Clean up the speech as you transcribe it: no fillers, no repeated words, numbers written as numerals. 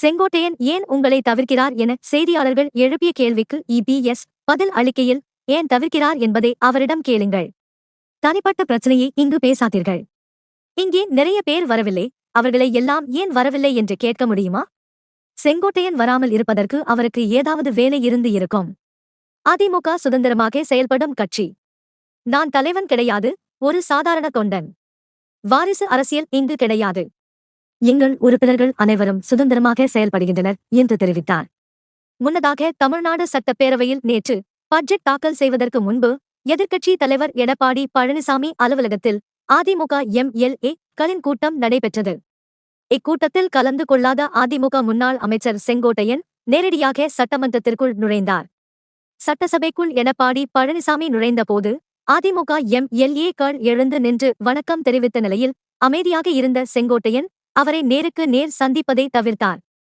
செங்கோட்டையன் ஏன் உங்களை தவிர்க்கிறார் என செய்தியாளர்கள் எழுப்பிய கேள்விக்கு இபிஎஸ் பதில் அளிக்கையில், ஏன் தவிர்க்கிறார் என்பதை அவரிடம் கேளுங்கள். தனிப்பட்ட பிரச்சனையை இங்கு பேசாதீர்கள். இங்கே நிறைய பேர் வரவில்லை, அவர்களை எல்லாம் ஏன் வரவில்லை என்று கேட்க முடியுமா? செங்கோட்டையன் வராமல் இருப்பதற்கு அவருக்கு ஏதாவது வேலை இருந்து இருக்கும். அதிமுக சுதந்திரமாக செயல்படும் கட்சி. நான் தலைவன் கிடையாது, ஒரு சாதாரண தொண்டன். வாரிசு அரசியல் இங்கு கிடையாது. எங்கள் உறுப்பினர்கள் அனைவரும் சுதந்திரமாக செயல்படுகின்றனர் என்று தெரிவித்தார். முன்னதாக தமிழ்நாடு சட்டப்பேரவையில் நேற்று பட்ஜெட் தாக்கல் செய்வதற்கு முன்பு எதிர்க்கட்சி தலைவர் எடப்பாடி பழனிசாமி அலுவலகத்தில் அதிமுக எம்.எல்.ஏ.க்களின் கூட்டம் நடைபெற்றது. இக்கூட்டத்தில் கலந்து கொள்ளாத அதிமுக முன்னாள் அமைச்சர் செங்கோட்டையன் நேரடியாக சட்டமன்றத்திற்குள் நுழைந்தார். சட்டசபைக்குள் எடப்பாடி பழனிசாமி நுழைந்தபோது அதிமுக எம்.எல்.ஏ.க்கள் எழுந்து நின்று வணக்கம் தெரிவித்த நிலையில் அமைதியாக இருந்த செங்கோட்டையன் அவரை நேருக்கு நேர் சந்திப்பதை தவிர்த்தார்.